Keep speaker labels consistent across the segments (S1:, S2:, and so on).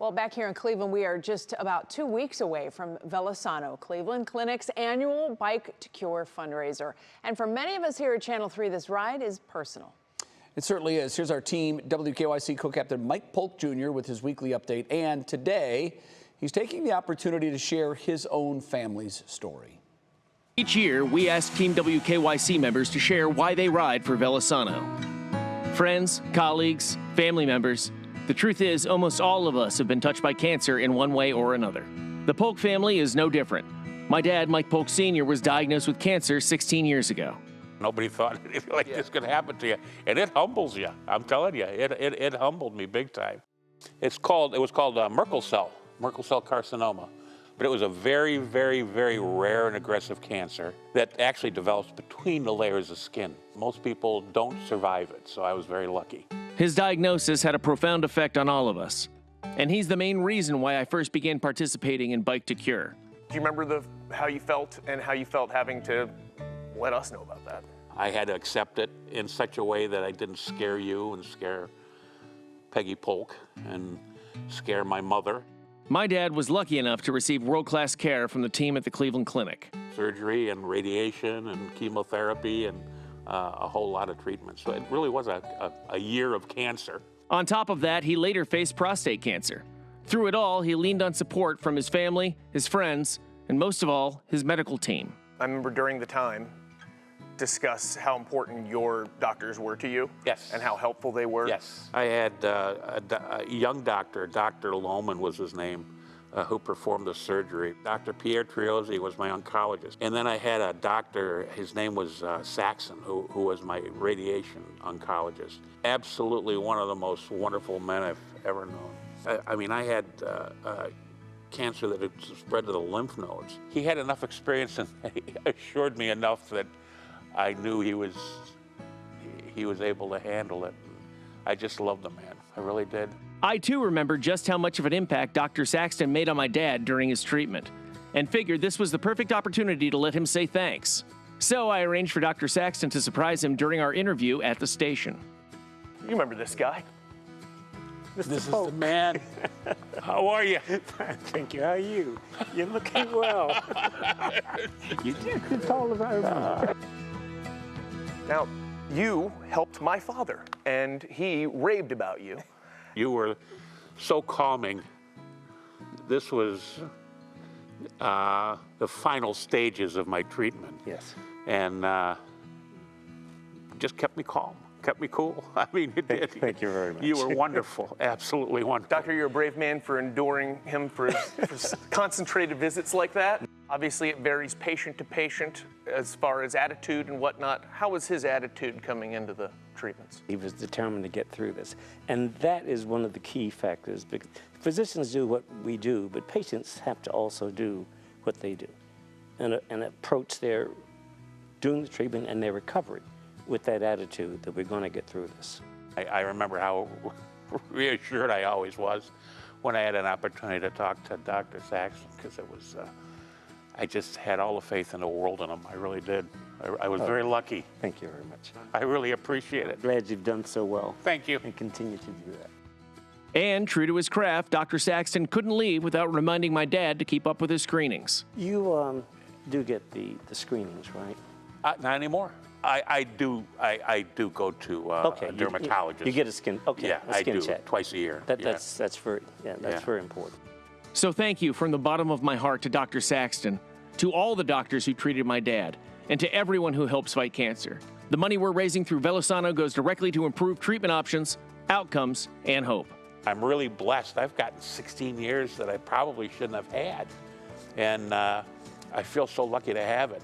S1: Well, back here in Cleveland, we are just about 2 weeks away from VeloSano, Cleveland Clinic's annual Bike to Cure fundraiser. And for many of us here at Channel 3, this ride is personal.
S2: It certainly is. Here's our team, WKYC co-captain Mike Polk Jr. with his weekly update. And today, he's taking the opportunity to share his own family's story.
S3: Each year, we ask Team WKYC members to share why they ride for VeloSano. Friends, colleagues, family members. The truth is, almost all of us have been touched by cancer in one way or another. The Polk family is no different. My dad, Mike Polk Sr., was diagnosed with cancer 16 years ago.
S4: Nobody thought anything like this could happen to you, and it humbles you. I'm telling you, it humbled me big time. It was called Merkel cell carcinoma, but it was a very, very, very rare and aggressive cancer that actually develops between the layers of skin. Most people don't survive it, so I was very lucky.
S3: His diagnosis had a profound effect on all of us, and he's the main reason why I first began participating in Bike to Cure.
S5: Do you remember how you felt and how you felt having to let us know about that?
S4: I had to accept it in such a way that I didn't scare you and scare Peggy Polk and scare my mother.
S3: My dad was lucky enough to receive world-class care from the team at the Cleveland Clinic.
S4: Surgery and radiation and chemotherapy and a whole lot of treatment. So it really was a year of cancer.
S3: On top of that, he later faced prostate cancer. Through it all, he leaned on support from his family, his friends, and most of all, his medical team.
S5: I remember during the time, discuss how important your doctors were to you.
S4: Yes.
S5: And how helpful they were.
S4: Yes. I had a young doctor, Dr. Lohman was his name, who performed the surgery. Dr. Pierre Triozzi was my oncologist. And then I had a doctor, his name was Saxon, who was my radiation oncologist. Absolutely one of the most wonderful men I've ever known. I mean, I had cancer that had spread to the lymph nodes. He had enough experience and he assured me enough that I knew he was able to handle it. I just loved the man. I really did.
S3: I too remember just how much of an impact Dr. Saxton made on my dad during his treatment, and figured this was the perfect opportunity to let him say thanks. So I arranged for Dr. Saxton to surprise him during our interview at the station.
S5: You remember this guy?
S4: This is the man. How are you?
S6: Thank you. How are you? You're looking well. You did. It's all about
S5: Now, you helped my father, and he raved about you.
S4: You were so calming. This was the final stages of my treatment.
S6: Yes.
S4: And just kept me calm, kept me cool. I mean, it did.
S6: Thank you very much.
S4: You were wonderful, absolutely wonderful.
S5: Doctor, you're a brave man for enduring him for concentrated visits like that. Obviously, it varies patient to patient as far as attitude and whatnot. How was his attitude coming into the treatments?
S6: He was determined to get through this. And that is one of the key factors, because physicians do what we do, but patients have to also do what they do and approach their doing the treatment and their recovery with that attitude that we're going to get through this.
S4: I remember how reassured I always was when I had an opportunity to talk to Dr. Saxon, because it was, I just had all the faith in the world in him. I really did. I was very lucky.
S6: Thank you very much.
S4: I really appreciate it.
S6: Glad you've done so well.
S4: Thank you.
S6: And continue to do that.
S3: And true to his craft, Dr. Saxton couldn't leave without reminding my dad to keep up with his screenings.
S6: You do get the screenings, right?
S4: Not anymore. I do go to a dermatologist.
S6: You get a skin, okay,
S4: yeah,
S6: a skin
S4: I do,
S6: check.
S4: twice a year.
S6: That's very important.
S3: So thank you from the bottom of my heart to Dr. Saxton, to all the doctors who treated my dad, and to everyone who helps fight cancer. The money we're raising through VeloSano goes directly to improve treatment options, outcomes, and hope.
S4: I'm really blessed. I've gotten 16 years that I probably shouldn't have had, and I feel so lucky to have it.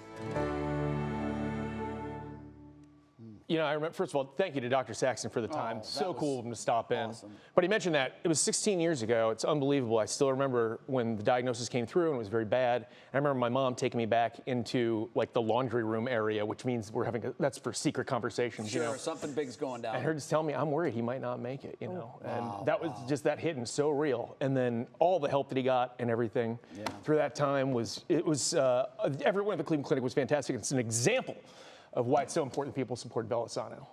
S7: You know, I remember, first of all, thank you to Dr. Saxton for the time. So cool of him to stop in.
S2: Awesome.
S7: But he mentioned that it was 16 years ago. It's unbelievable. I still remember when the diagnosis came through and it was very bad. And I remember my mom taking me back into like the laundry room area, which means we're having, that's for secret conversations,
S2: Sure,
S7: you know.
S2: something big's going down.
S7: And her just telling me, I'm worried he might not make it, you know.
S2: Wow,
S7: and that was just that hitting so real. And then all the help that he got and everything through that time was, everyone at the Cleveland Clinic was fantastic. It's an example of why it's so important that people support VeloSano.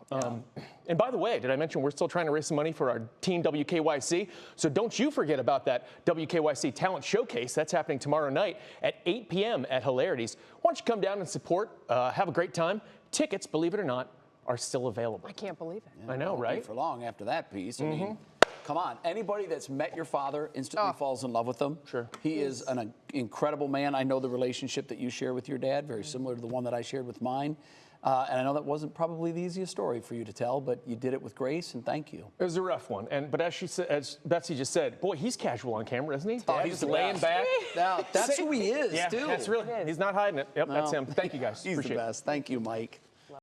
S7: And by the way, did I mention we're still trying to raise some money for our Team WKYC? So don't you forget about that WKYC Talent Showcase. That's happening tomorrow night at 8 p.m. at Hilarities. Why don't you come down and support, have a great time. Tickets, believe it or not, are still available.
S1: I can't believe it.
S7: I know, right?
S2: For long after that piece. I mean, come on. Anybody that's met your father instantly falls in love with him.
S7: Sure.
S2: He is an incredible man. I know the relationship that you share with your dad, very similar to the one that I shared with mine. And I know that wasn't probably the easiest story for you to tell, but you did it with grace, and thank you.
S7: It was a rough one, but as Betsy just said, boy, he's casual on camera, isn't he? Dad,
S2: he's
S7: just laying back.
S2: Now, that's who he is,
S7: yeah,
S2: too.
S7: that's really. He's not hiding it. Yep, that's him. Thank you, guys.
S2: He's
S7: Appreciate
S2: the best. Thank you, Mike.